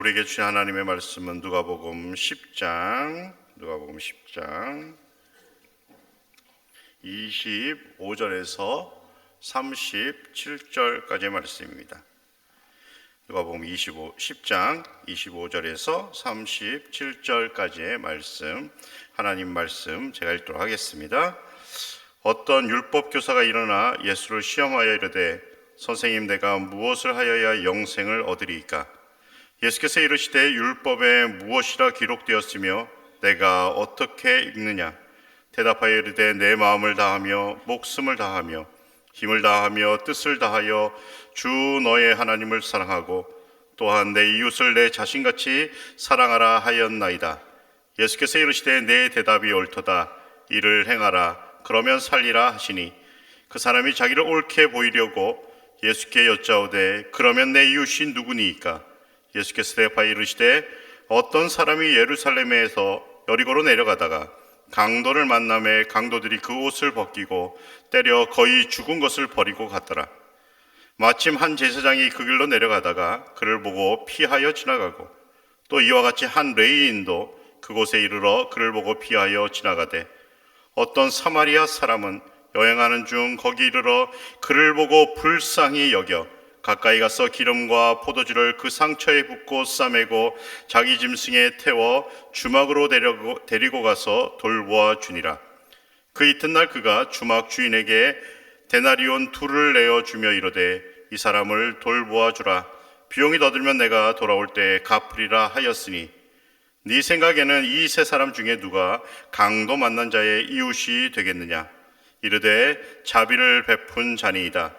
우리에게 주신 하나님의 말씀은 누가복음 10장 25절에서 37절까지의 말씀입니다. 누가복음 10장 25절에서 37절까지의 말씀, 하나님 말씀 제가 읽도록 하겠습니다. 어떤 율법 교사가 일어나 예수를 시험하여 이르되 선생님, 내가 무엇을 하여야 영생을 얻으리이까? 예수께서 이르시되 율법에 무엇이라 기록되었으며 내가 어떻게 읽느냐? 대답하여 이르되 내 마음을 다하며 목숨을 다하며 힘을 다하며 뜻을 다하여 주 너의 하나님을 사랑하고 또한 내 이웃을 내 자신같이 사랑하라 하였나이다. 예수께서 이르시되 내 대답이 옳도다. 이를 행하라. 그러면 살리라 하시니 그 사람이 자기를 옳게 보이려고 예수께 여짜오되 그러면 내 이웃이 누구니이까? 예수께서 대답하여 이르시되 어떤 사람이 예루살렘에서 여리고로 내려가다가 강도를 만나매 강도들이 그 옷을 벗기고 때려 거의 죽은 것을 버리고 갔더라. 마침 한 제사장이 그 길로 내려가다가 그를 보고 피하여 지나가고 또 이와 같이 한 레위인도 그곳에 이르러 그를 보고 피하여 지나가되 어떤 사마리아 사람은 여행하는 중 거기 이르러 그를 보고 불쌍히 여겨 가까이 가서 기름과 포도주를 그 상처에 붓고 싸매고 자기 짐승에 태워 주막으로 데리고 가서 돌보아 주니라. 그 이튿날 그가 주막 주인에게 데나리온 2를 내어주며 이르되 이 사람을 돌보아 주라. 비용이 더 들면 내가 돌아올 때 갚으리라 하였으니 네 생각에는 이 세 사람 중에 누가 강도 만난 자의 이웃이 되겠느냐? 이르되 자비를 베푼 자니이다.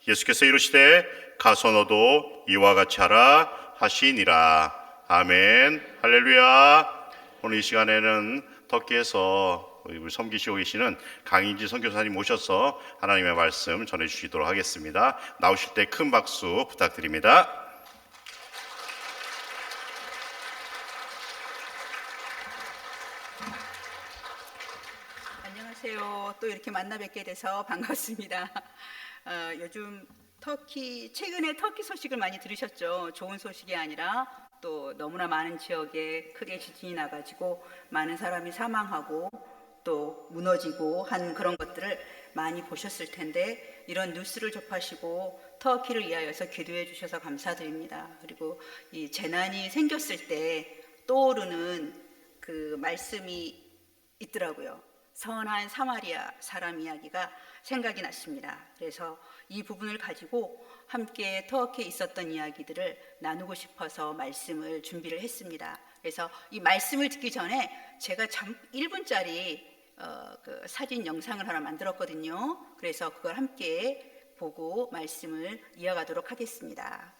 예수께서 이르시되 가서 너도 이와 같이 하라 하시니라. 아멘. 할렐루야. 오늘 이 시간에는 터키에서 우리 섬기시고 계시는 강인지 선교사님 모셔서 하나님의 말씀 전해주시도록 하겠습니다. 나오실 때 큰 박수 부탁드립니다. 안녕하세요. 또 이렇게 만나 뵙게 돼서 반갑습니다. 요즘 최근에 터키 소식을 많이 들으셨죠? 좋은 소식이 아니라 또 너무나 많은 지역에 크게 지진이 나가지고 많은 사람이 사망하고 또 무너지고 한 그런 것들을 많이 보셨을 텐데 이런 뉴스를 접하시고 터키를 위하여서 기도해 주셔서 감사드립니다. 그리고 이 재난이 생겼을 때 떠오르는 그 말씀이 있더라고요. 선한 사마리아 사람 이야기가 생각이 났습니다. 그래서 이 부분을 가지고 함께 터키에 있었던 이야기들을 나누고 싶어서 말씀을 준비를 했습니다. 그래서 이 말씀을 듣기 전에 제가 1분짜리 그 사진 영상을 하나 만들었거든요. 그래서 그걸 함께 보고 말씀을 이어가도록 하겠습니다.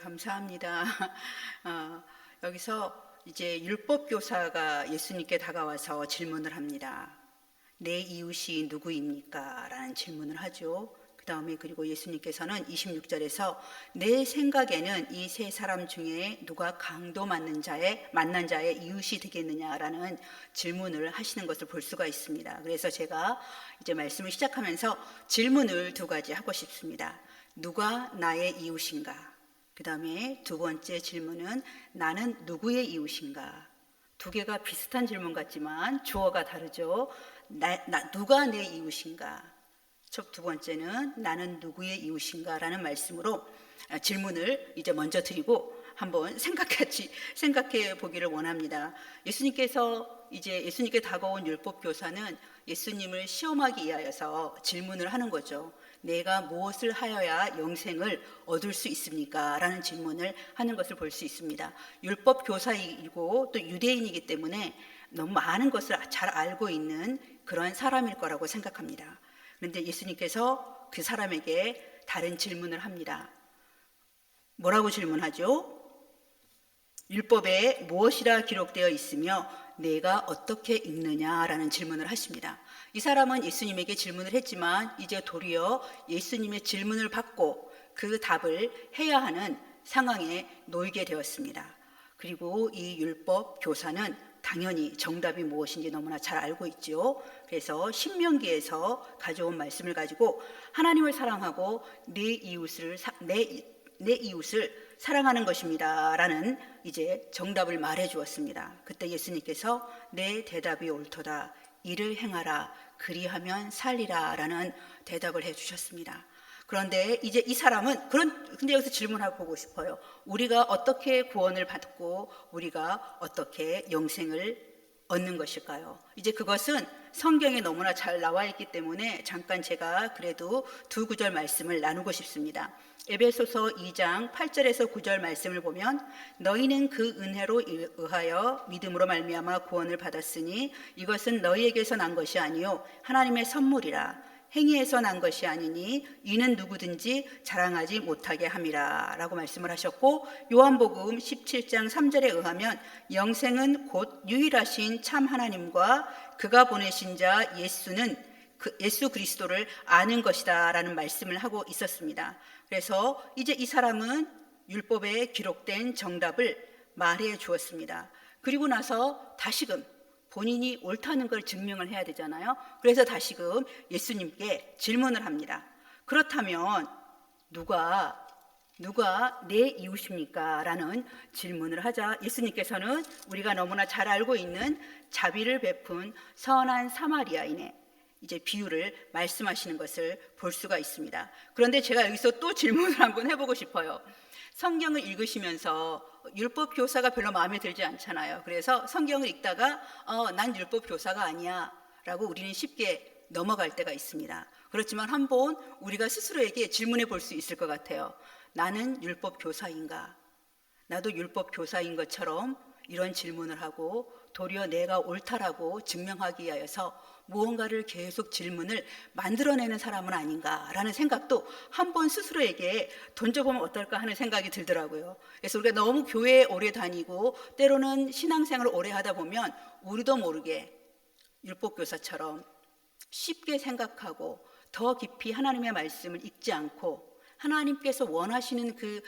감사합니다. 여기서 이제 율법 교사가 예수님께 다가와서 질문을 합니다. 내 이웃이 누구입니까? 라는 질문을 하죠. 그 다음에 그리고 예수님께서는 26절에서 내 생각에는 이 세 사람 중에 누가 강도 만난 자의 이웃이 되겠느냐라는 질문을 하시는 것을 볼 수가 있습니다. 그래서 제가 이제 말씀을 시작하면서 질문을 2가지 하고 싶습니다. 누가 나의 이웃인가? 그 다음에 2번째 질문은 나는 누구의 이웃인가? 2개가 비슷한 질문 같지만 주어가 다르죠. 누가 내 이웃인가? 두 번째는 나는 누구의 이웃인가라는 말씀으로 질문을 이제 먼저 드리고 한번 생각해 보기를 원합니다. 예수님께 다가온 율법 교사는 예수님을 시험하기 위하여서 질문을 하는 거죠. 내가 무엇을 하여야 영생을 얻을 수 있습니까? 라는 질문을 하는 것을 볼 수 있습니다. 율법 교사이고 또 유대인이기 때문에 너무 많은 것을 잘 알고 있는 그런 사람일 거라고 생각합니다. 그런데 예수님께서 그 사람에게 다른 질문을 합니다. 뭐라고 질문하죠? 율법에 무엇이라 기록되어 있으며 내가 어떻게 읽느냐라는 질문을 하십니다. 이 사람은 예수님에게 질문을 했지만 이제 도리어 예수님의 질문을 받고 그 답을 해야 하는 상황에 놓이게 되었습니다. 그리고 이 율법 교사는 당연히 정답이 무엇인지 너무나 잘 알고 있죠. 그래서 신명기에서 가져온 말씀을 가지고 하나님을 사랑하고 내 이웃을 사랑하는 것입니다 라는 이제 정답을 말해 주었습니다. 그때 예수님께서 내 대답이 옳도다, 이를 행하라, 그리하면 살리라 라는 대답을 해 주셨습니다. 그런데 이제 이 사람은 근데 여기서 질문하고 보고 싶어요. 우리가 어떻게 구원을 받고 우리가 어떻게 영생을 얻는 것일까요? 이제 그것은 성경에 너무나 잘 나와 있기 때문에 잠깐 제가 그래도 두 구절 말씀을 나누고 싶습니다. 에베소서 2장 8절에서 9절 말씀을 보면 너희는 그 은혜로 의하여 믿음으로 말미암아 구원을 받았으니 이것은 너희에게서 난 것이 아니요 하나님의 선물이라. 행위에서 난 것이 아니니 이는 누구든지 자랑하지 못하게 함이라 라고 말씀을 하셨고, 요한복음 17장 3절에 의하면 영생은 곧 유일하신 참 하나님과 그가 보내신 자 예수 그리스도를 아는 것이다 라는 말씀을 하고 있었습니다. 그래서 이제 이 사람은 율법에 기록된 정답을 말해 주었습니다. 그리고 나서 다시금 본인이 옳다는 걸 증명을 해야 되잖아요. 그래서 다시금 예수님께 질문을 합니다. 그렇다면 누가 내 이웃입니까? 라는 질문을 하자 예수님께서는 우리가 너무나 잘 알고 있는 자비를 베푼 선한 사마리아인의 이제 비유를 말씀하시는 것을 볼 수가 있습니다. 그런데 제가 여기서 또 질문을 한번 해보고 싶어요. 성경을 읽으시면서 율법 교사가 별로 마음에 들지 않잖아요. 그래서 성경을 읽다가 난 율법 교사가 아니야 라고 우리는 쉽게 넘어갈 때가 있습니다. 그렇지만 한번 우리가 스스로에게 질문해 볼 수 있을 것 같아요. 나는 율법 교사인가? 나도 율법 교사인 것처럼 이런 질문을 하고 도리어 내가 옳다라고 증명하기 위하여서 무언가를 계속 질문을 만들어내는 사람은 아닌가라는 생각도 한번 스스로에게 던져보면 어떨까 하는 생각이 들더라고요. 그래서 우리가 너무 교회에 오래 다니고 때로는 신앙생활을 오래 하다 보면 우리도 모르게 율법교사처럼 쉽게 생각하고 더 깊이 하나님의 말씀을 읽지 않고 하나님께서 원하시는 그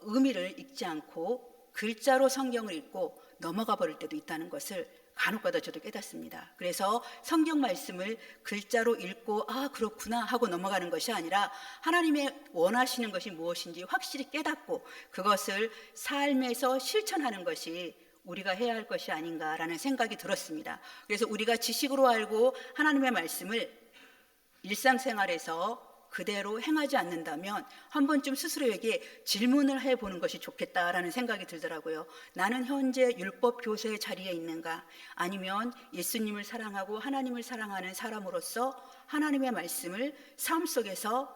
의미를 읽지 않고 글자로 성경을 읽고 넘어가 버릴 때도 있다는 것을 간혹가다 저도 깨닫습니다. 그래서 성경 말씀을 글자로 읽고 그렇구나 하고 넘어가는 것이 아니라 하나님의 원하시는 것이 무엇인지 확실히 깨닫고 그것을 삶에서 실천하는 것이 우리가 해야 할 것이 아닌가라는 생각이 들었습니다. 그래서 우리가 지식으로 알고 하나님의 말씀을 일상생활에서 그대로 행하지 않는다면 한 번쯤 스스로에게 질문을 해보는 것이 좋겠다라는 생각이 들더라고요. 나는 현재 율법 교사의 자리에 있는가? 아니면 예수님을 사랑하고 하나님을 사랑하는 사람으로서 하나님의 말씀을 삶 속에서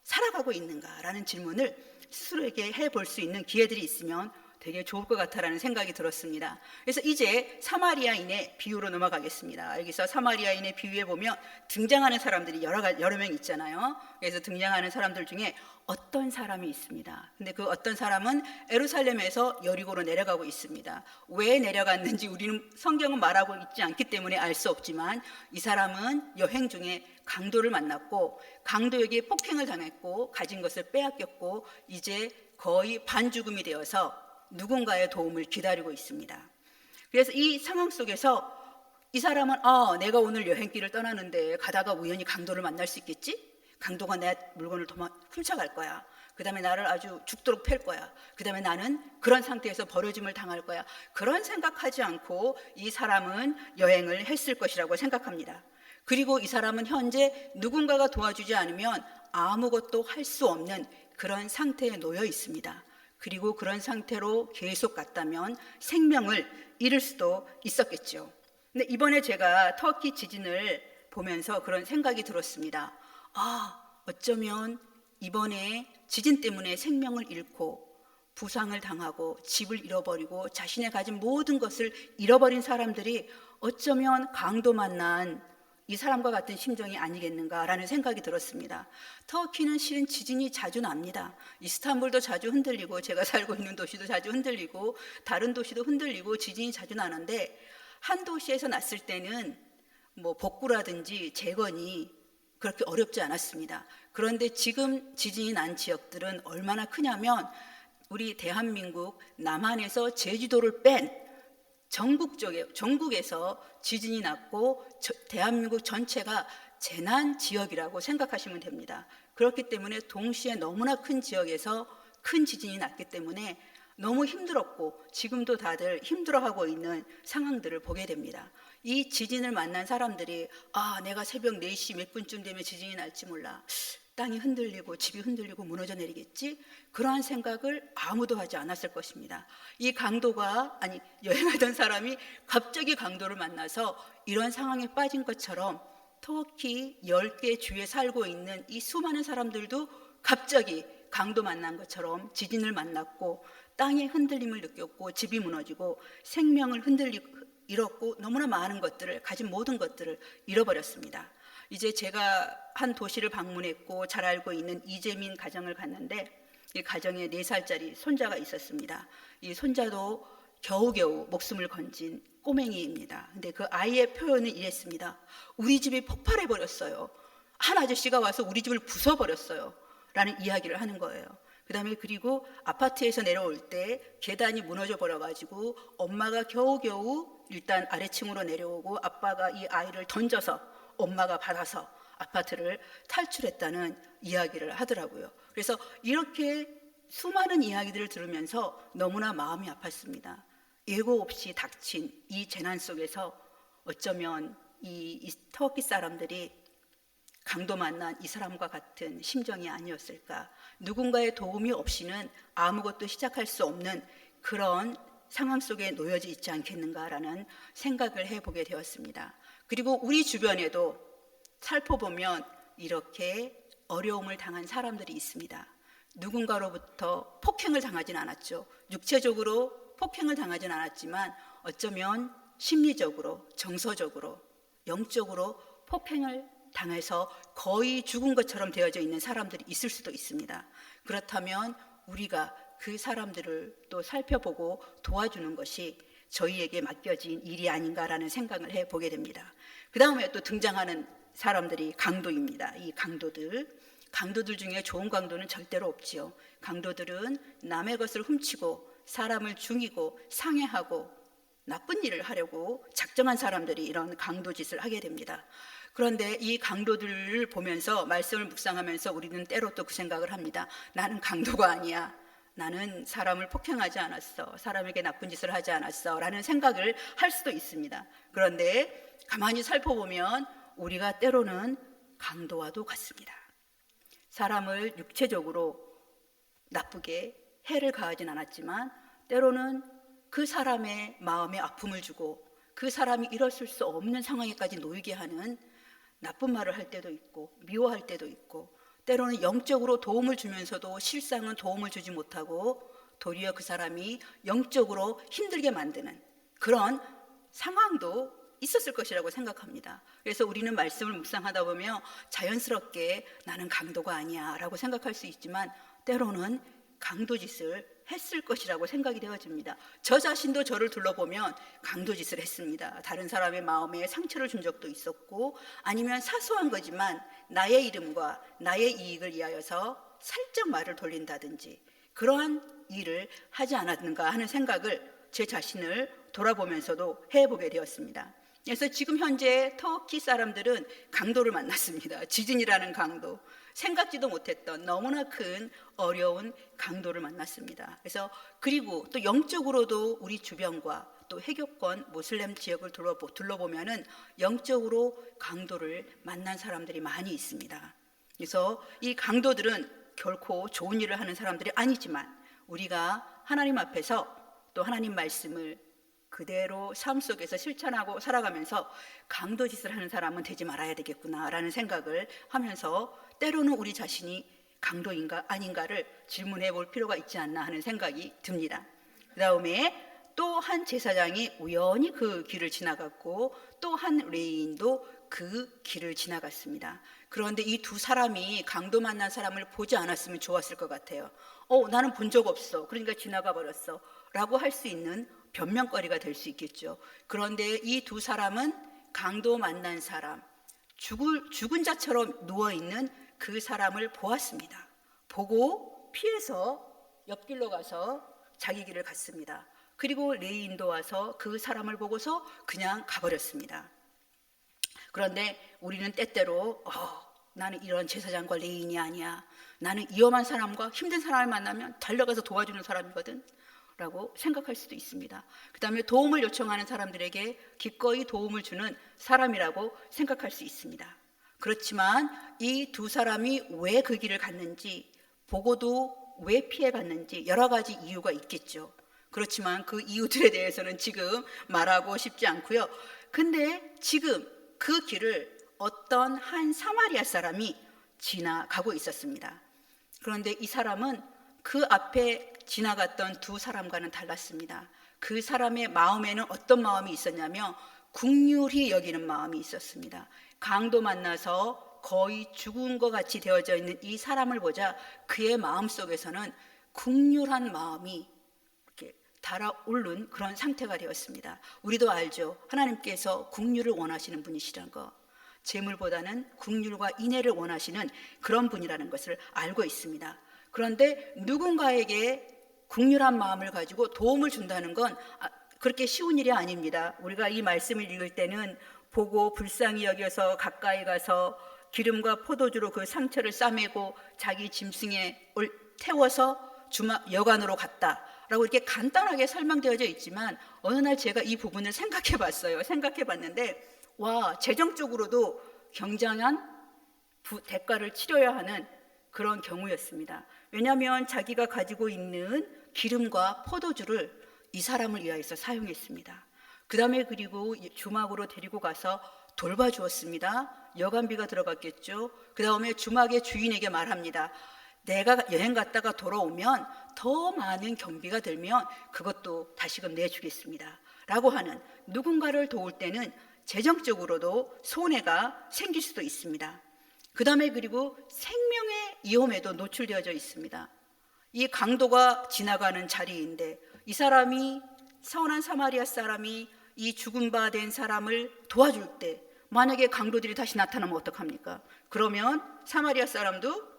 살아가고 있는가라는 질문을 스스로에게 해볼 수 있는 기회들이 있으면 되게 좋을 것 같다라는 생각이 들었습니다. 그래서 이제 사마리아인의 비유로 넘어가겠습니다. 여기서 사마리아인의 비유에 보면 등장하는 사람들이 여러 명 있잖아요. 그래서 등장하는 사람들 중에 어떤 사람이 있습니다. 근데 그 어떤 사람은 예루살렘에서 여리고로 내려가고 있습니다. 왜 내려갔는지 우리는 성경은 말하고 있지 않기 때문에 알 수 없지만 이 사람은 여행 중에 강도를 만났고 강도에게 폭행을 당했고 가진 것을 빼앗겼고 이제 거의 반죽음이 되어서 누군가의 도움을 기다리고 있습니다. 그래서 이 상황 속에서 이 사람은 내가 오늘 여행길을 떠나는데 가다가 우연히 강도를 만날 수 있겠지? 강도가 내 물건을 훔쳐갈 거야. 그 다음에 나를 아주 죽도록 팰 거야. 그 다음에 나는 그런 상태에서 버려짐을 당할 거야. 그런 생각하지 않고 이 사람은 여행을 했을 것이라고 생각합니다. 그리고 이 사람은 현재 누군가가 도와주지 않으면 아무것도 할 수 없는 그런 상태에 놓여 있습니다. 그리고 그런 상태로 계속 갔다면 생명을 잃을 수도 있었겠죠. 근데 이번에 제가 터키 지진을 보면서 그런 생각이 들었습니다. 어쩌면 이번에 지진 때문에 생명을 잃고 부상을 당하고 집을 잃어버리고 자신의 가진 모든 것을 잃어버린 사람들이 어쩌면 강도 만난 이 사람과 같은 심정이 아니겠는가라는 생각이 들었습니다. 터키는 실은 지진이 자주 납니다. 이스탄불도 자주 흔들리고 제가 살고 있는 도시도 자주 흔들리고 다른 도시도 흔들리고 지진이 자주 나는데 한 도시에서 났을 때는 뭐 복구라든지 재건이 그렇게 어렵지 않았습니다. 그런데 지금 지진이 난 지역들은 얼마나 크냐면 우리 대한민국 남한에서 제주도를 뺀 전국에서 지진이 났고 대한민국 전체가 재난 지역이라고 생각하시면 됩니다. 그렇기 때문에 동시에 너무나 큰 지역에서 큰 지진이 났기 때문에 너무 힘들었고 지금도 다들 힘들어하고 있는 상황들을 보게 됩니다. 이 지진을 만난 사람들이 내가 새벽 4시 몇 분쯤 되면 지진이 날지 몰라. 땅이 흔들리고 집이 흔들리고 무너져 내리겠지? 그러한 생각을 아무도 하지 않았을 것입니다. 이 여행하던 사람이 갑자기 강도를 만나서 이런 상황에 빠진 것처럼 터키 10개 주에 살고 있는 이 수많은 사람들도 갑자기 강도 만난 것처럼 지진을 만났고 땅의 흔들림을 느꼈고 집이 무너지고 생명을 잃었고 너무나 많은 것들을 가진 모든 것들을 잃어버렸습니다. 이제 제가 한 도시를 방문했고 잘 알고 있는 이재민 가정을 갔는데 이 가정에 4살짜리 손자가 있었습니다. 이 손자도 겨우겨우 목숨을 건진 꼬맹이입니다. 근데 그 아이의 표현은 이랬습니다. 우리 집이 폭발해 버렸어요. 한 아저씨가 와서 우리 집을 부숴버렸어요. 라는 이야기를 하는 거예요. 그리고 아파트에서 내려올 때 계단이 무너져 버려가지고 엄마가 겨우겨우 일단 아래층으로 내려오고 아빠가 이 아이를 던져서 엄마가 받아서 아파트를 탈출했다는 이야기를 하더라고요. 그래서 이렇게 수많은 이야기들을 들으면서 너무나 마음이 아팠습니다. 예고 없이 닥친 이 재난 속에서 어쩌면 이 터키 사람들이 강도 만난 이 사람과 같은 심정이 아니었을까. 누군가의 도움이 없이는 아무것도 시작할 수 없는 그런 상황 속에 놓여져 있지 않겠는가라는 생각을 해보게 되었습니다. 그리고 우리 주변에도 살펴보면 이렇게 어려움을 당한 사람들이 있습니다. 누군가로부터 폭행을 당하진 않았죠. 육체적으로 폭행을 당하진 않았지만 어쩌면 심리적으로, 정서적으로, 영적으로 폭행을 당해서 거의 죽은 것처럼 되어져 있는 사람들이 있을 수도 있습니다. 그렇다면 우리가 그 사람들을 또 살펴보고 도와주는 것이 저희에게 맡겨진 일이 아닌가라는 생각을 해보게 됩니다. 그 다음에 또 등장하는 사람들이 강도입니다. 이 강도들 중에 좋은 강도는 절대로 없지요. 강도들은 남의 것을 훔치고 사람을 죽이고 상해하고 나쁜 일을 하려고 작정한 사람들이 이런 강도 짓을 하게 됩니다. 그런데 이 강도들을 보면서 말씀을 묵상하면서 우리는 때로 또 그 생각을 합니다. 나는 강도가 아니야. 나는 사람을 폭행하지 않았어. 사람에게 나쁜 짓을 하지 않았어. 라는 생각을 할 수도 있습니다. 그런데 가만히 살펴보면 우리가 때로는 강도와도 같습니다. 사람을 육체적으로 나쁘게 해를 가하진 않았지만 때로는 그 사람의 마음에 아픔을 주고 그 사람이 일었을 수 없는 상황에까지 놓이게 하는 나쁜 말을 할 때도 있고 미워할 때도 있고 때로는 영적으로 도움을 주면서도 실상은 도움을 주지 못하고 도리어 그 사람이 영적으로 힘들게 만드는 그런 상황도 있었을 것이라고 생각합니다. 그래서 우리는 말씀을 묵상하다 보면 자연스럽게 나는 강도가 아니야 라고 생각할 수 있지만 때로는 강도짓을 했을 것이라고 생각이 되어집니다. 저 자신도 저를 둘러보면 강도짓을 했습니다. 다른 사람의 마음에 상처를 준 적도 있었고 아니면 사소한 거지만 나의 이름과 나의 이익을 위하여서 살짝 말을 돌린다든지 그러한 일을 하지 않았는가 하는 생각을 제 자신을 돌아보면서도 해보게 되었습니다. 그래서 지금 현재 터키 사람들은 강도를 만났습니다. 지진이라는 강도, 생각지도 못했던 너무나 큰 어려운 강도를 만났습니다. 그리고 또 영적으로도 우리 주변과 또 해교권 모슬렘 지역을 둘러보면은 영적으로 강도를 만난 사람들이 많이 있습니다. 그래서 이 강도들은 결코 좋은 일을 하는 사람들이 아니지만 우리가 하나님 앞에서 또 하나님 말씀을 그대로 삶 속에서 실천하고 살아가면서 강도 짓을 하는 사람은 되지 말아야 되겠구나라는 생각을 하면서 때로는 우리 자신이 강도인가 아닌가를 질문해 볼 필요가 있지 않나 하는 생각이 듭니다. 그 다음에 또 한 제사장이 우연히 그 길을 지나갔고 또 한 레위인도 그 길을 지나갔습니다. 그런데 이 두 사람이 강도 만난 사람을 보지 않았으면 좋았을 것 같아요. 나는 본 적 없어. 그러니까 지나가 버렸어. 라고 할 수 있는 변명거리가 될 수 있겠죠. 그런데 이 두 사람은 강도 만난 사람, 죽은 자처럼 누워있는 그 사람을 보았습니다. 보고 피해서 옆길로 가서 자기 길을 갔습니다. 그리고 레위인도 와서 그 사람을 보고서 그냥 가버렸습니다. 그런데 우리는 때때로 나는 이런 제사장과 레위인이 아니야. 나는 위험한 사람과 힘든 사람을 만나면 달려가서 도와주는 사람이거든 라고 생각할 수도 있습니다. 그 다음에 도움을 요청하는 사람들에게 기꺼이 도움을 주는 사람이라고 생각할 수 있습니다. 그렇지만 이 두 사람이 왜 그 길을 갔는지, 보고도 왜 피해갔는지 여러 가지 이유가 있겠죠. 그렇지만 그 이유들에 대해서는 지금 말하고 싶지 않고요. 근데 지금 그 길을 어떤 한 사마리아 사람이 지나가고 있었습니다. 그런데 이 사람은 그 앞에 지나갔던 두 사람과는 달랐습니다. 그 사람의 마음에는 어떤 마음이 있었냐면 긍휼히 여기는 마음이 있었습니다. 강도 만나서 거의 죽은 것 같이 되어져 있는 이 사람을 보자 그의 마음속에서는 긍휼한 마음이 이렇게 달아오른 그런 상태가 되었습니다. 우리도 알죠. 하나님께서 긍휼을 원하시는 분이시란 거. 재물보다는 긍휼과 인애를 원하시는 그런 분이라는 것을 알고 있습니다. 그런데 누군가에게 긍휼한 마음을 가지고 도움을 준다는 건 그렇게 쉬운 일이 아닙니다. 우리가 이 말씀을 읽을 때는 보고 불쌍히 여겨서 가까이 가서 기름과 포도주로 그 상처를 싸매고 자기 짐승에 태워서 여관으로 갔다라고 이렇게 간단하게 설명되어져 있지만 어느 날 제가 이 부분을 생각해 봤어요. 생각해 봤는데 재정적으로도 굉장한 대가를 치러야 하는 그런 경우였습니다. 왜냐하면 자기가 가지고 있는 기름과 포도주를 이 사람을 위하여서 사용했습니다. 그 다음에 그리고 주막으로 데리고 가서 돌봐주었습니다. 여간비가 들어갔겠죠. 그 다음에 주막의 주인에게 말합니다. 내가 여행 갔다가 돌아오면 더 많은 경비가 들면 그것도 다시금 내주겠습니다 라고 하는, 누군가를 도울 때는 재정적으로도 손해가 생길 수도 있습니다. 그 다음에 그리고 생명의 위험에도 노출되어져 있습니다. 이 강도가 지나가는 자리인데 이 사람이, 선한 사마리아 사람이 이 죽은 바 된 사람을 도와줄 때 만약에 강도들이 다시 나타나면 어떡합니까? 그러면 사마리아 사람도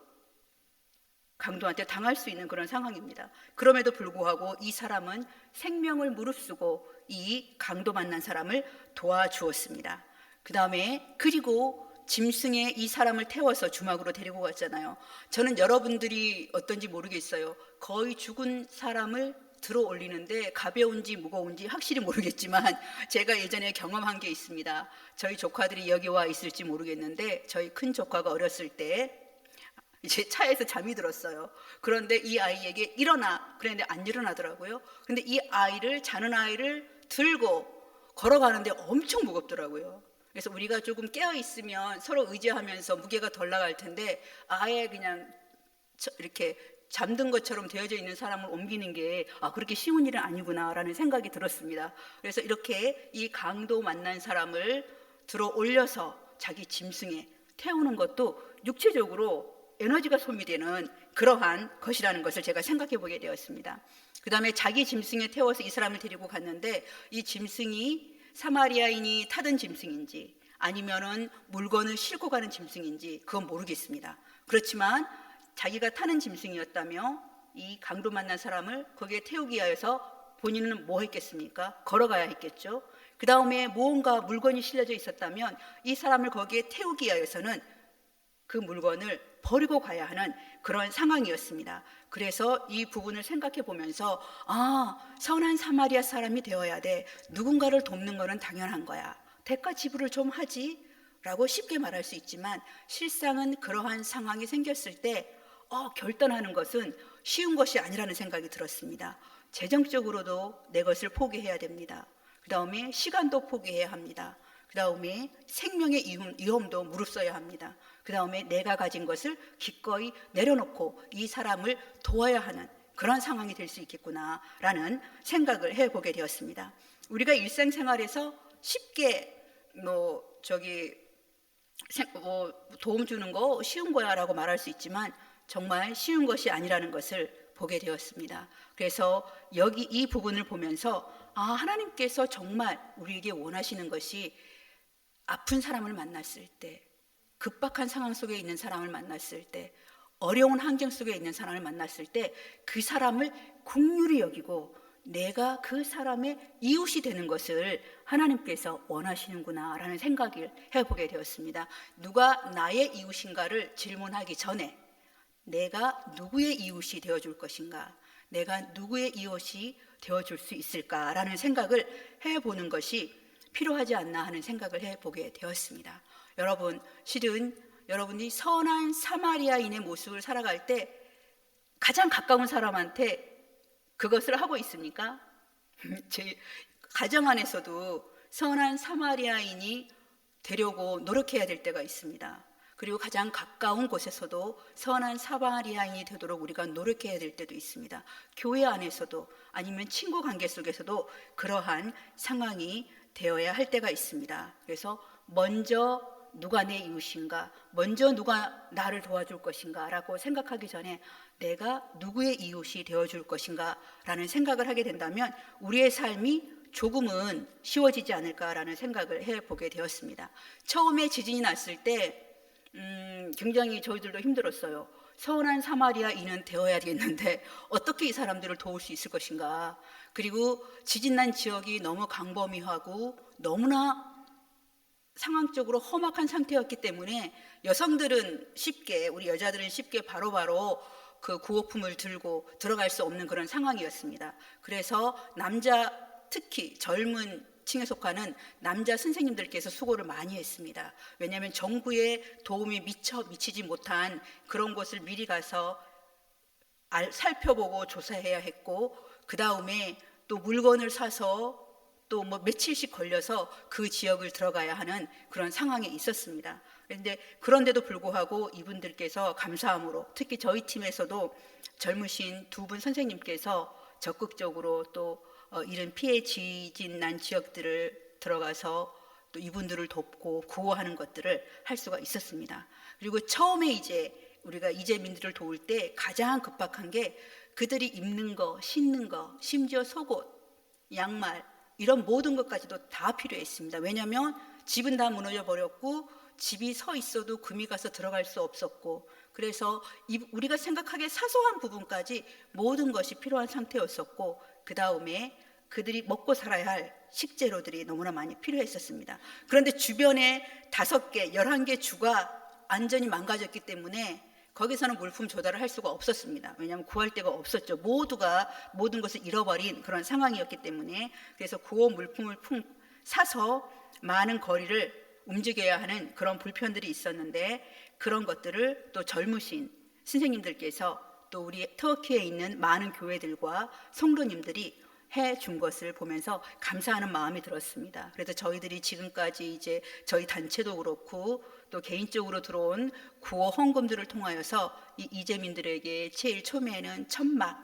강도한테 당할 수 있는 그런 상황입니다. 그럼에도 불구하고 이 사람은 생명을 무릅쓰고 이 강도 만난 사람을 도와주었습니다. 그 다음에 그리고 짐승에 이 사람을 태워서 주막으로 데리고 갔잖아요. 저는 여러분들이 어떤지 모르겠어요. 거의 죽은 사람을 들어 올리는데 가벼운지 무거운지 확실히 모르겠지만 제가 예전에 경험한 게 있습니다. 저희 조카들이 여기 와 있을지 모르겠는데 저희 큰 조카가 어렸을 때 이제 차에서 잠이 들었어요. 그런데 이 아이에게 일어나 그랬는데 안 일어나더라고요. 근데 이 아이를, 자는 아이를 들고 걸어가는데 엄청 무겁더라고요. 그래서 우리가 조금 깨어 있으면 서로 의지하면서 무게가 덜 나갈 텐데 아예 그냥 이렇게 잠든 것처럼 되어져 있는 사람을 옮기는 게 그렇게 쉬운 일은 아니구나라는 생각이 들었습니다. 그래서 이렇게 이 강도 만난 사람을 들어 올려서 자기 짐승에 태우는 것도 육체적으로 에너지가 소비되는 그러한 것이라는 것을 제가 생각해 보게 되었습니다. 그 다음에 자기 짐승에 태워서 이 사람을 데리고 갔는데 이 짐승이 사마리아인이 타던 짐승인지 아니면은 물건을 싣고 가는 짐승인지 그건 모르겠습니다. 그렇지만 자기가 타는 짐승이었다며 이 강도 만난 사람을 거기에 태우기 위해서 본인은 뭐 했겠습니까? 걸어가야 했겠죠. 그 다음에 무언가 물건이 실려져 있었다면 이 사람을 거기에 태우기 위해서는 그 물건을 버리고 가야 하는 그런 상황이었습니다. 그래서 이 부분을 생각해 보면서 선한 사마리아 사람이 되어야 돼. 누군가를 돕는 거는 당연한 거야. 대가 지불을 좀 하지 라고 쉽게 말할 수 있지만 실상은 그러한 상황이 생겼을 때 결단하는 것은 쉬운 것이 아니라는 생각이 들었습니다. 재정적으로도 내 것을 포기해야 됩니다. 그 다음에 시간도 포기해야 합니다. 그 다음에 생명의 위험도 무릅써야 합니다. 그 다음에 내가 가진 것을 기꺼이 내려놓고 이 사람을 도와야 하는 그런 상황이 될 수 있겠구나라는 생각을 해보게 되었습니다. 우리가 일상생활에서 쉽게 도움 주는 거 쉬운 거야 라고 말할 수 있지만 정말 쉬운 것이 아니라는 것을 보게 되었습니다. 그래서 여기 이 부분을 보면서 하나님께서 정말 우리에게 원하시는 것이 아픈 사람을 만났을 때, 급박한 상황 속에 있는 사람을 만났을 때, 어려운 환경 속에 있는 사람을 만났을 때 그 사람을 긍휼히 여기고 내가 그 사람의 이웃이 되는 것을 하나님께서 원하시는구나라는 생각을 해보게 되었습니다. 누가 나의 이웃인가를 질문하기 전에 내가 누구의 이웃이 되어줄 것인가, 내가 누구의 이웃이 되어줄 수 있을까라는 생각을 해보는 것이 필요하지 않나 하는 생각을 해보게 되었습니다. 여러분, 실은 여러분이 선한 사마리아인의 모습을 살아갈 때 가장 가까운 사람한테 그것을 하고 있습니까? 제 가정 안에서도 선한 사마리아인이 되려고 노력해야 될 때가 있습니다. 그리고 가장 가까운 곳에서도 선한 사마리아인이 되도록 우리가 노력해야 될 때도 있습니다. 교회 안에서도 아니면 친구 관계 속에서도 그러한 상황이 되어야 할 때가 있습니다. 그래서 먼저 누가 내 이웃인가, 먼저 누가 나를 도와줄 것인가 라고 생각하기 전에 내가 누구의 이웃이 되어줄 것인가 라는 생각을 하게 된다면 우리의 삶이 조금은 쉬워지지 않을까라는 생각을 해보게 되었습니다. 처음에 지진이 났을 때 굉장히 저희들도 힘들었어요. 선한 사마리아인은 되어야겠는데 어떻게 이 사람들을 도울 수 있을 것인가. 그리고 지진 난 지역이 너무 광범위하고 너무나 상황적으로 험악한 상태였기 때문에 여성들은 쉽게, 우리 여자들은 쉽게 바로바로 그 구호품을 들고 들어갈 수 없는 그런 상황이었습니다. 그래서 특히 젊은 층에 속하는 남자 선생님들께서 수고를 많이 했습니다. 왜냐하면 정부의 도움이 미치지 못한 그런 곳을 미리 가서 살펴보고 조사해야 했고, 그 다음에 또 물건을 사서 또 며칠씩 걸려서 그 지역을 들어가야 하는 그런 상황에 있었습니다. 그런데도 불구하고 이분들께서 감사함으로, 특히 저희 팀에서도 젊으신 두 분 선생님께서 적극적으로 또 이런 피해 지진 난 지역들을 들어가서 또 이분들을 돕고 구호하는 것들을 할 수가 있었습니다. 그리고 처음에 우리가 이재민들을 도울 때 가장 급박한 게 그들이 입는 거, 신는 거, 심지어 속옷, 양말 이런 모든 것까지도 다 필요했습니다. 왜냐하면 집은 다 무너져 버렸고 집이 서 있어도 금이 가서 들어갈 수 없었고, 그래서 우리가 생각하기에 사소한 부분까지 모든 것이 필요한 상태였었고, 그 다음에 그들이 먹고 살아야 할 식재료들이 너무나 많이 필요했었습니다. 그런데 주변에 5개, 11개 주가 안전이 망가졌기 때문에 거기서는 물품 조달을 할 수가 없었습니다. 왜냐하면 구할 데가 없었죠. 모두가 모든 것을 잃어버린 그런 상황이었기 때문에. 그래서 구호 물품을 사서 많은 거리를 움직여야 하는 그런 불편들이 있었는데, 그런 것들을 또 젊으신 선생님들께서 또 우리 터키에 있는 많은 교회들과 성도님들이 해준 것을 보면서 감사하는 마음이 들었습니다. 그래서 저희들이 지금까지 저희 단체도 그렇고 또 개인적으로 들어온 구호 헌금들을 통하여서 이 이재민들에게 제일 처음에는 천막,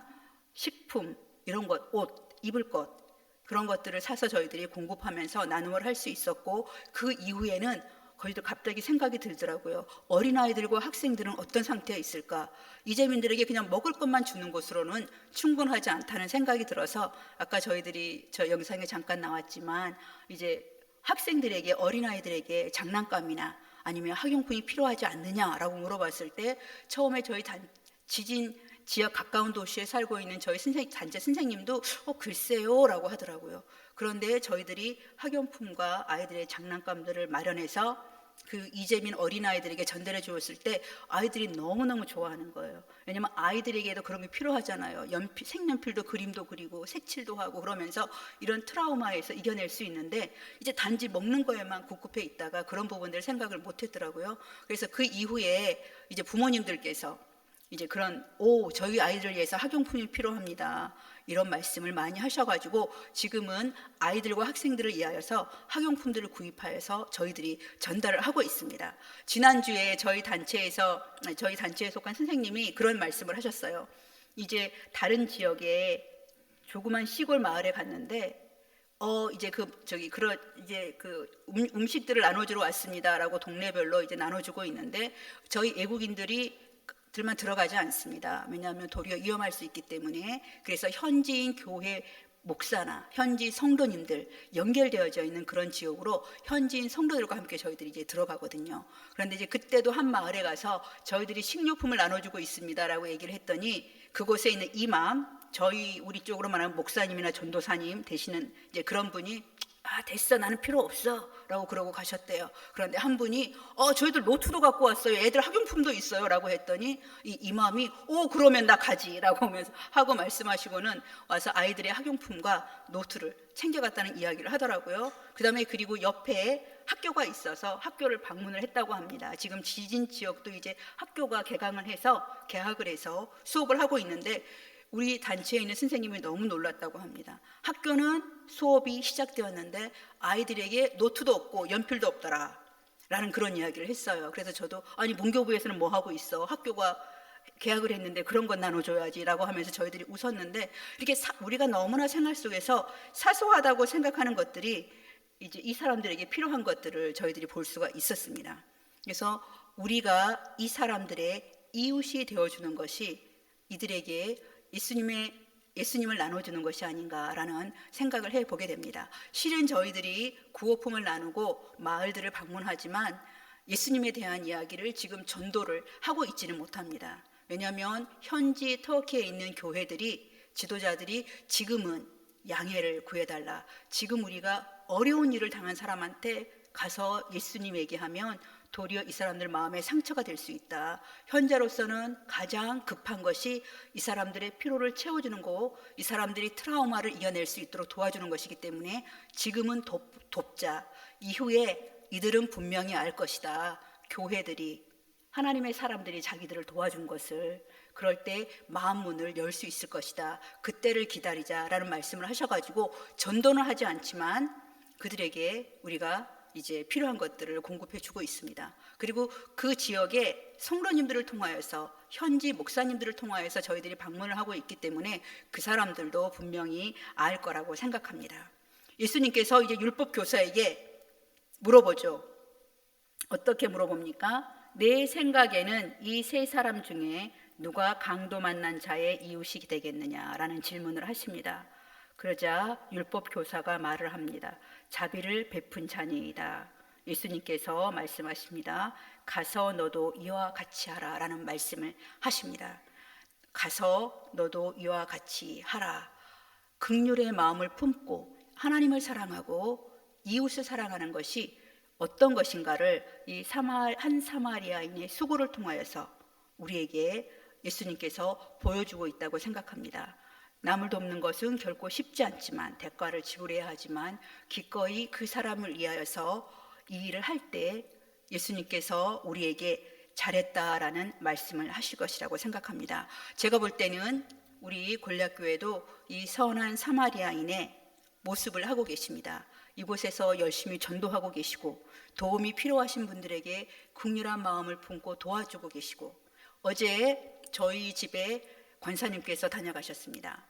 식품 이런 것, 옷, 입을 것 그런 것들을 사서 저희들이 공급하면서 나눔을 할 수 있었고, 그 이후에는 거기도 갑자기 생각이 들더라고요. 어린아이들과 학생들은 어떤 상태에 있을까? 이재민들에게 그냥 먹을 것만 주는 것으로는 충분하지 않다는 생각이 들어서, 아까 저 영상에 잠깐 나왔지만 학생들에게, 어린아이들에게 장난감이나 아니면 학용품이 필요하지 않느냐라고 물어봤을 때, 처음에 저희 지진 지역 가까운 도시에 살고 있는 저희 단체 선생님도 글쎄요 라고 하더라고요. 그런데 저희들이 학용품과 아이들의 장난감들을 마련해서 그 이재민 어린아이들에게 전달해 주었을 때 아이들이 너무너무 좋아하는 거예요. 왜냐면 아이들에게도 그런 게 필요하잖아요. 색연필도 그림도 그리고 색칠도 하고 그러면서 이런 트라우마에서 이겨낼 수 있는데 이제 단지 먹는 거에만 국급해 있다가 그런 부분들 생각을 못 했더라고요. 그래서 그 이후에 이제 부모님들께서 이제 그런 저희 아이들 위해서 학용품이 필요합니다. 이런 말씀을 많이 하셔가지고 지금은 아이들과 학생들을 위하여서 학용품들을 구입하여서 저희들이 전달을 하고 있습니다. 지난주에 저희 단체에 속한 선생님이 그런 말씀을 하셨어요. 이제 다른 지역에 조그만 시골 마을에 갔는데 이제 음식들을 나눠주러 왔습니다라고 동네별로 이제 나눠주고 있는데 저희 외국인들이 들만 들어가지 않습니다. 왜냐하면 도리어 위험할 수 있기 때문에. 그래서 현지인 교회 목사나 현지 성도님들 연결되어져 있는 그런 지역으로 현지인 성도들과 함께 저희들이 이제 들어가거든요. 그런데 이제 그때도 한 마을에 가서 저희들이 식료품을 나눠주고 있습니다라고 얘기를 했더니 그곳에 있는 이맘, 우리 쪽으로 말하면 목사님이나 전도사님 되시는 이제 그런 분이 됐어, 나는 필요 없어 라고 그러고 가셨대요. 그런데 한 분이 저희들 노트도 갖고 왔어요, 애들 학용품도 있어요 라고 했더니 이 이맘이 그러면 나 가지 라고 하고 말씀하시고는 와서 아이들의 학용품과 노트를 챙겨갔다는 이야기를 하더라고요. 그 다음에 그리고 옆에 학교가 있어서 학교를 방문을 했다고 합니다. 지금 지진 지역도 이제 학교가 개학을 해서 수업을 하고 있는데 우리 단체에 있는 선생님이 너무 놀랐다고 합니다. 학교는 수업이 시작되었는데 아이들에게 노트도 없고 연필도 없더라 라는 그런 이야기를 했어요. 그래서 저도 문교부에서는 뭐 하고 있어, 학교가 개학을 했는데 그런 건 나눠줘야지 라고 하면서 저희들이 웃었는데 이렇게 우리가 너무나 생활 속에서 사소하다고 생각하는 것들이 이제 이 사람들에게 필요한 것들을 저희들이 볼 수가 있었습니다. 그래서 우리가 이 사람들의 이웃이 되어주는 것이 이들에게 예수님을 나눠주는 것이 아닌가라는 생각을 해보게 됩니다. 실은 저희들이 구호품을 나누고 마을들을 방문하지만 예수님에 대한 이야기를 지금 전도를 하고 있지는 못합니다. 왜냐하면 현지 터키에 있는 교회들이, 지도자들이 지금은 양해를 구해달라, 지금 우리가 어려운 일을 당한 사람한테 가서 예수님 얘기하면 도리어 이 사람들 마음에 상처가 될 수 있다. 현재로서는 가장 급한 것이 이 사람들의 피로를 채워주는 거고 이 사람들이 트라우마를 이겨낼 수 있도록 도와주는 것이기 때문에 지금은 돕자. 이후에 이들은 분명히 알 것이다. 교회들이, 하나님의 사람들이 자기들을 도와준 것을, 그럴 때 마음 문을 열 수 있을 것이다. 그때를 기다리자라는 말씀을 하셔가지고 전도는 하지 않지만 그들에게 우리가 이제 필요한 것들을 공급해 주고 있습니다. 그리고 그 지역의 성도님들을 통하여서, 현지 목사님들을 통하여서 저희들이 방문을 하고 있기 때문에 그 사람들도 분명히 알 거라고 생각합니다. 예수님께서 이제 율법 교사에게 물어보죠. 어떻게 물어봅니까? 내 생각에는 이 세 사람 중에 누가 강도 만난 자의 이웃이 되겠느냐라는 질문을 하십니다. 그러자 율법 교사가 말을 합니다. 자비를 베푼 자니이다. 예수님께서 말씀하십니다. 가서 너도 이와 같이 하라 라는 말씀을 하십니다. 가서 너도 이와 같이 하라. 긍휼의 마음을 품고 하나님을 사랑하고 이웃을 사랑하는 것이 어떤 것인가를 이 한 사마리아인의 수고를 통하여서 우리에게 예수님께서 보여주고 있다고 생각합니다. 남을 돕는 것은 결코 쉽지 않지만 대가를 지불해야 하지만 기꺼이 그 사람을 위하여서 이 일을 할 때 예수님께서 우리에게 잘했다라는 말씀을 하실 것이라고 생각합니다. 제가 볼 때는 우리 골략교회도 이 선한 사마리아인의 모습을 하고 계십니다. 이곳에서 열심히 전도하고 계시고 도움이 필요하신 분들에게 긍휼한 마음을 품고 도와주고 계시고, 어제 저희 집에 권사님께서 다녀가셨습니다.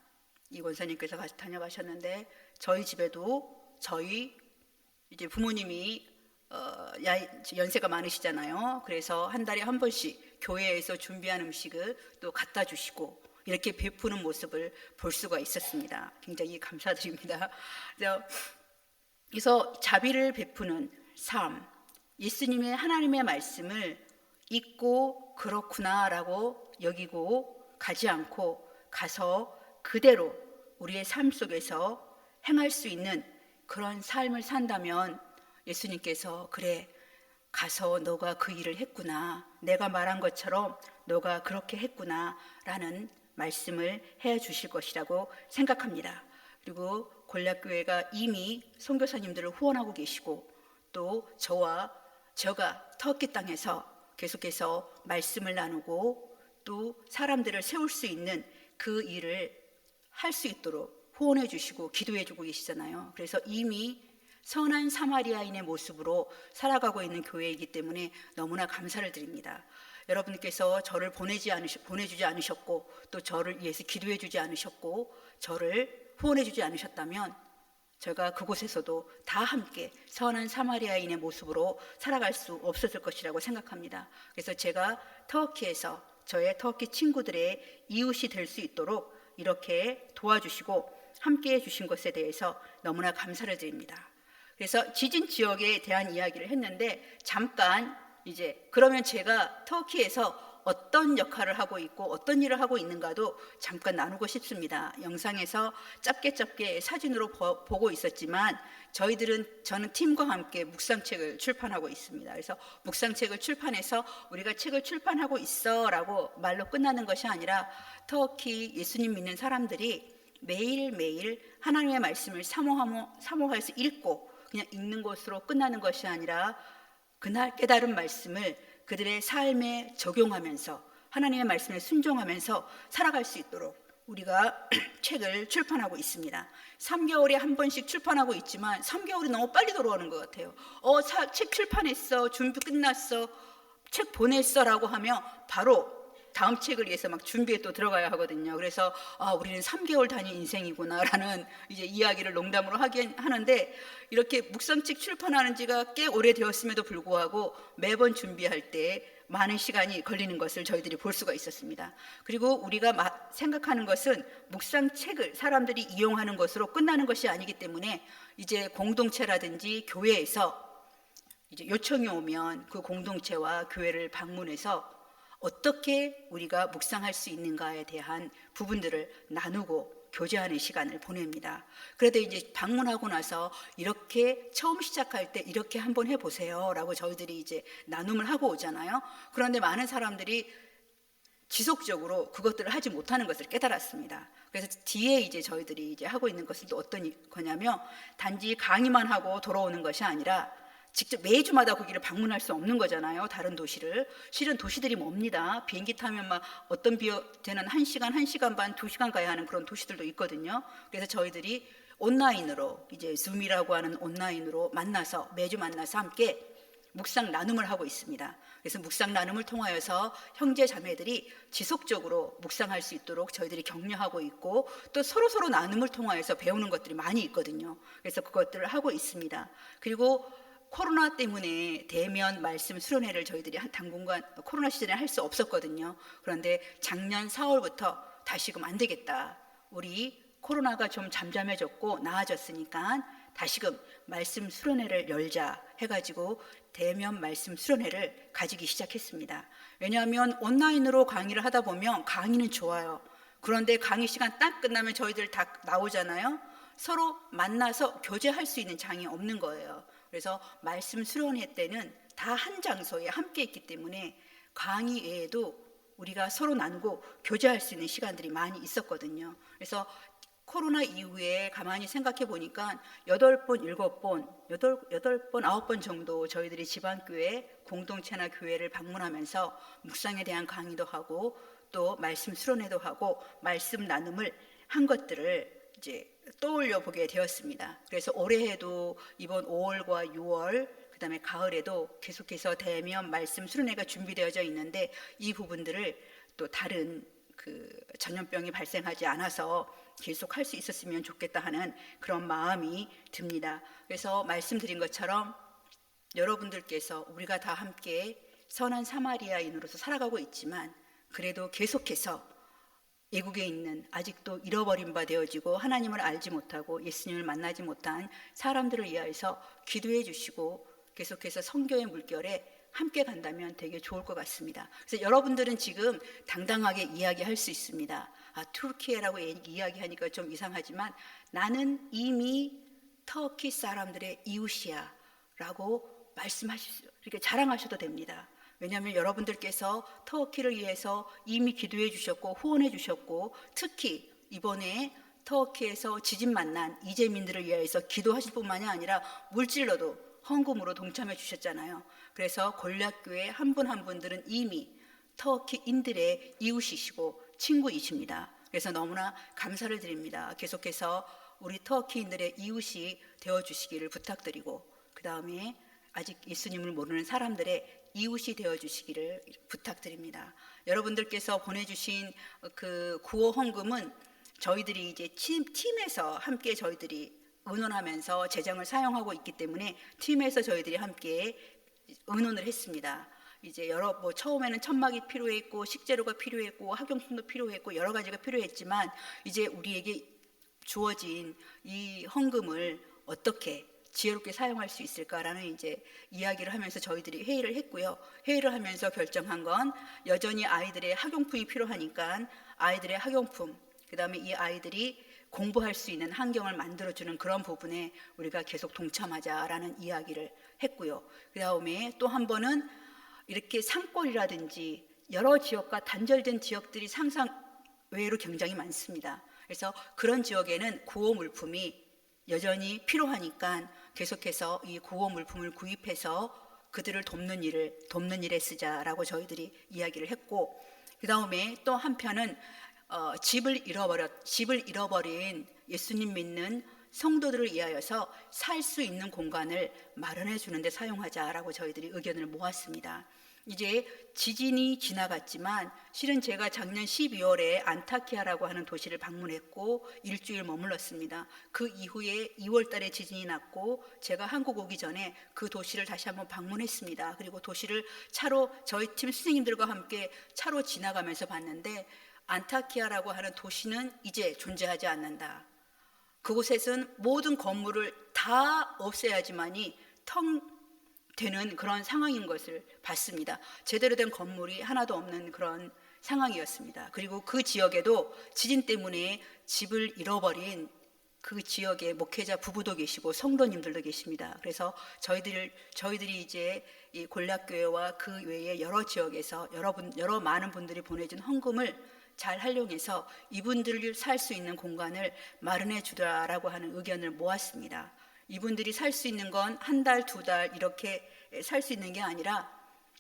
이 권사님께서 다녀가셨는데 저희 집에도 저희 이제 부모님이 연세가 많으시잖아요. 그래서 한 달에 한 번씩 교회에서 준비한 음식을 또 갖다 주시고 이렇게 베푸는 모습을 볼 수가 있었습니다. 굉장히 감사드립니다. 그래서 자비를 베푸는 삶, 예수님의 하나님의 말씀을 잊고 그렇구나라고 여기고 가지 않고 가서 그대로 우리의 삶 속에서 행할 수 있는 그런 삶을 산다면 예수님께서 그래, 가서 너가 그 일을 했구나, 내가 말한 것처럼 너가 그렇게 했구나 라는 말씀을 해 주실 것이라고 생각합니다. 그리고 골략교회가 이미 선교사님들을 후원하고 계시고, 또 제가 터키 땅에서 계속해서 말씀을 나누고 또 사람들을 세울 수 있는 그 일을 할 수 있도록 후원해 주시고 기도해 주고 계시잖아요. 그래서 이미 선한 사마리아인의 모습으로 살아가고 있는 교회이기 때문에 너무나 감사를 드립니다. 여러분께서 저를 보내주지 않으셨고, 또 저를 위해서 기도해 주지 않으셨고, 저를 후원해 주지 않으셨다면 제가 그곳에서도 다 함께 선한 사마리아인의 모습으로 살아갈 수 없었을 것이라고 생각합니다. 그래서 제가 터키에서 저의 터키 친구들의 이웃이 될 수 있도록 이렇게 도와주시고 함께 해주신 것에 대해서 너무나 감사를 드립니다. 그래서 지진 지역에 대한 이야기를 했는데, 잠깐 이제 그러면 제가 터키에서 어떤 역할을 하고 있고 어떤 일을 하고 있는가도 잠깐 나누고 싶습니다. 영상에서 짧게 사진으로 보고 있었지만 저는 팀과 함께 묵상책을 출판하고 있습니다. 그래서 묵상책을 출판해서 우리가 책을 출판하고 있어 라고 말로 끝나는 것이 아니라, 터키 예수님 믿는 사람들이 매일매일 하나님의 말씀을 사모해서 읽고 그냥 읽는 것으로 끝나는 것이 아니라, 그날 깨달은 말씀을 그들의 삶에 적용하면서 하나님의 말씀에 순종하면서 살아갈 수 있도록 우리가 책을 출판하고 있습니다. 3개월에 한 번씩 출판하고 있지만 3개월이 너무 빨리 돌아오는 것 같아요. 책 출판했어, 준비 끝났어, 책 보냈어 라고 하면 바로 다음 책을 위해서 막 준비에 또 들어가야 하거든요. 그래서 우리는 3개월 단위 인생이구나라는 이제 이야기를 농담으로 하긴 하는데, 이렇게 묵상책 출판하는 지가 꽤 오래되었음에도 불구하고 매번 준비할 때 많은 시간이 걸리는 것을 저희들이 볼 수가 있었습니다. 그리고 우리가 생각하는 것은 묵상책을 사람들이 이용하는 것으로 끝나는 것이 아니기 때문에, 이제 공동체라든지 교회에서 이제 요청이 오면 그 공동체와 교회를 방문해서 어떻게 우리가 묵상할 수 있는가에 대한 부분들을 나누고 교제하는 시간을 보냅니다. 그래도 이제 방문하고 나서 이렇게 처음 시작할 때 이렇게 한번 해보세요 라고 저희들이 이제 나눔을 하고 오잖아요. 그런데 많은 사람들이 지속적으로 그것들을 하지 못하는 것을 깨달았습니다. 그래서 뒤에 이제 저희들이 이제 하고 있는 것은 또 어떤 거냐면, 단지 강의만 하고 돌아오는 것이 아니라 직접 매주마다 거기를 방문할 수 없는 거잖아요. 다른 도시를. 실은 도시들이 멉니다. 비행기 타면 막 어떤 때는 1시간, 1시간 반, 2시간 가야 하는 그런 도시들도 있거든요. 그래서 저희들이 온라인으로, 이제 줌이라고 하는 온라인으로 매주 만나서 함께 묵상 나눔을 하고 있습니다. 그래서 묵상 나눔을 통하여서 형제 자매들이 지속적으로 묵상할 수 있도록 저희들이 격려하고 있고, 또 서로 나눔을 통하여서 배우는 것들이 많이 있거든요. 그래서 그것들을 하고 있습니다. 그리고 코로나 때문에 대면 말씀 수련회를 저희들이 당분간 코로나 시즌에 할 수 없었거든요. 그런데 작년 4월부터 다시금 안 되겠다, 우리 코로나가 좀 잠잠해졌고 나아졌으니까 다시금 말씀 수련회를 열자 해가지고 대면 말씀 수련회를 가지기 시작했습니다. 왜냐하면 온라인으로 강의를 하다 보면 강의는 좋아요. 그런데 강의 시간 딱 끝나면 저희들 다 나오잖아요. 서로 만나서 교제할 수 있는 장이 없는 거예요. 그래서 말씀 수련회 때는 다 한 장소에 함께 있기 때문에 강의 외에도 우리가 서로 나누고 교제할 수 있는 시간들이 많이 있었거든요. 그래서 코로나 이후에 가만히 생각해 보니까 8번, 7번, 9번 정도 저희들이 지방교회, 공동체나 교회를 방문하면서 묵상에 대한 강의도 하고 또 말씀 수련회도 하고 말씀 나눔을 한 것들을 이제 떠올려 보게 되었습니다. 그래서 올해에도 이번 5월과 6월, 그다음에 가을에도 계속해서 대면 말씀 수련회가 준비되어져 있는데, 이 부분들을 또 다른 전염병이 발생하지 않아서 계속 할 수 있었으면 좋겠다 하는 그런 마음이 듭니다. 그래서 말씀드린 것처럼 여러분들께서 우리가 다 함께 선한 사마리아인으로서 살아가고 있지만, 그래도 계속해서 외국에 있는 아직도 잃어버린 바 되어지고 하나님을 알지 못하고 예수님을 만나지 못한 사람들을 위하여서 기도해 주시고 계속해서 선교의 물결에 함께 간다면 되게 좋을 것 같습니다. 그래서 여러분들은 지금 당당하게 이야기할 수 있습니다. 투르키예라고 이야기하니까 좀 이상하지만 나는 이미 터키 사람들의 이웃이야 라고 이렇게 자랑하셔도 됩니다. 왜냐하면 여러분들께서 터키를 위해서 이미 기도해 주셨고 후원해 주셨고, 특히 이번에 터키에서 지진 만난 이재민들을 위해서 기도하실 뿐만이 아니라 물질로도 헌금으로 동참해 주셨잖아요. 그래서 권략교회 한 분 한 분들은 이미 터키인들의 이웃이시고 친구이십니다. 그래서 너무나 감사를 드립니다. 계속해서 우리 터키인들의 이웃이 되어주시기를 부탁드리고, 그 다음에 아직 예수님을 모르는 사람들의 이웃이 되어주시기를 부탁드립니다. 여러분들께서 보내주신 그 구호 헌금은 저희들이 이제 팀에서 함께 저희들이 의논하면서 재정을 사용하고 있기 때문에 팀에서 저희들이 함께 의논을 했습니다. 이제 처음에는 천막이 필요했고 식재료가 필요했고 학용품도 필요했고 여러 가지가 필요했지만, 이제 우리에게 주어진 이 헌금을 어떻게 지혜롭게 사용할 수 있을까라는 이제 이야기를 하면서 저희들이 회의를 했고요. 회의를 하면서 결정한 건 여전히 아이들의 학용품이 필요하니까 아이들의 학용품, 그다음에 이 아이들이 공부할 수 있는 환경을 만들어주는 그런 부분에 우리가 계속 동참하자라는 이야기를 했고요. 그 다음에 또 한 번은 이렇게 산골이라든지 여러 지역과 단절된 지역들이 상상 외로 굉장히 많습니다. 그래서 그런 지역에는 구호 물품이 여전히 필요하니까 계속해서 이 구호 물품을 구입해서 그들을 돕는 일에 쓰자라고 저희들이 이야기를 했고, 그 다음에 또 한편은 집을 잃어버린 예수님 믿는 성도들을 위하여서 살 수 있는 공간을 마련해 주는 데 사용하자라고 저희들이 의견을 모았습니다. 이제 지진이 지나갔지만 실은 제가 작년 12월에 안타키아라고 하는 도시를 방문했고 일주일 머물렀습니다. 그 이후에 2월 달에 지진이 났고 제가 한국 오기 전에 그 도시를 다시 한번 방문했습니다. 그리고 도시를 차로 저희 팀 선생님들과 함께 차로 지나가면서 봤는데, 안타키아라고 하는 도시는 이제 존재하지 않는다. 그곳에서는 모든 건물을 다 없애야지만이 되는 그런 상황인 것을 봤습니다. 제대로 된 건물이 하나도 없는 그런 상황이었습니다. 그리고 그 지역에도 지진 때문에 집을 잃어버린 그 지역의 목회자 부부도 계시고 성도님들도 계십니다. 그래서 저희들이 이제 이 골략교회와 그 외에 여러 지역에서 여러 많은 분들이 보내준 헌금을 잘 활용해서 이분들을 살 수 있는 공간을 마련해 주라라고 하는 의견을 모았습니다. 이분들이 살 수 있는 건 한 달, 두 달 이렇게 살 수 있는 게 아니라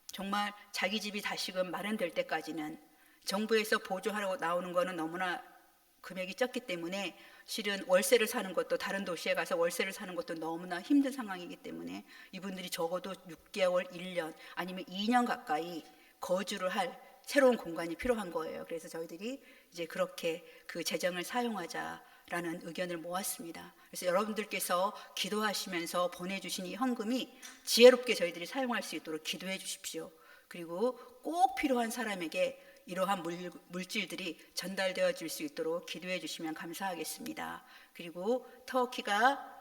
정말 자기 집이 다시금 마련될 때까지는, 정부에서 보조하라고 나오는 거는 너무나 금액이 적기 때문에 실은 월세를 사는 것도, 다른 도시에 가서 월세를 사는 것도 너무나 힘든 상황이기 때문에 이분들이 적어도 6개월, 1년 아니면 2년 가까이 거주를 할 새로운 공간이 필요한 거예요. 그래서 저희들이 이제 그렇게 그 재정을 사용하자라는 의견을 모았습니다. 그래서 여러분들께서 기도하시면서 보내주신 이 헌금이 지혜롭게 저희들이 사용할 수 있도록 기도해 주십시오. 그리고 꼭 필요한 사람에게 이러한 물질들이 전달되어 줄 수 있도록 기도해 주시면 감사하겠습니다. 그리고 터키가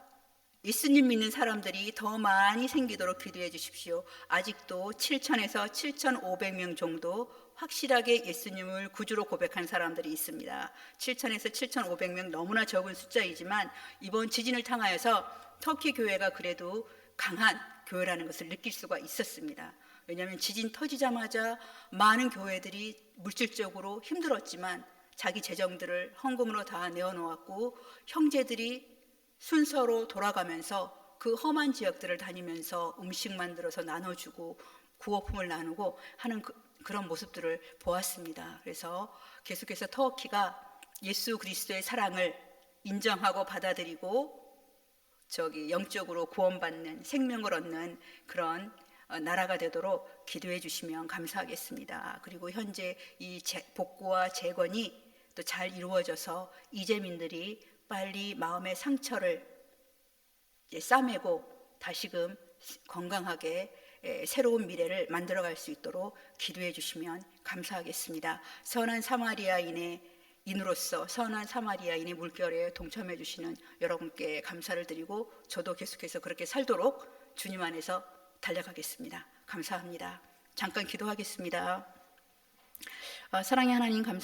예수님 믿는 사람들이 더 많이 생기도록 기도해 주십시오. 아직도 7,000에서 7,500명 정도 확실하게 예수님을 구주로 고백한 사람들이 있습니다. 7,000에서 7,500명 너무나 적은 숫자이지만 이번 지진을 통하여서 터키 교회가 그래도 강한 교회라는 것을 느낄 수가 있었습니다. 왜냐하면 지진 터지자마자 많은 교회들이 물질적으로 힘들었지만 자기 재정들을 헌금으로 다 내어놓았고, 형제들이 순서로 돌아가면서 그 험한 지역들을 다니면서 음식 만들어서 나눠주고 구호품을 나누고 하는 그런 모습들을 보았습니다. 그래서 계속해서 터키가 예수 그리스도의 사랑을 인정하고 받아들이고 영적으로 구원받는, 생명을 얻는 그런 나라가 되도록 기도해 주시면 감사하겠습니다. 그리고 현재 이 복구와 재건이 또 잘 이루어져서 이재민들이 빨리 마음의 상처를 싸매고 다시금 건강하게 새로운 미래를 만들어갈 수 있도록 기도해 주시면 감사하겠습니다. 선한 사마리아인으로서 선한 사마리아인의 물결에 동참해 주시는 여러분께 감사를 드리고, 저도 계속해서 그렇게 살도록 주님 안에서 달려가겠습니다. 감사합니다. 잠깐 기도하겠습니다. 사랑의 하나님 감사합니다.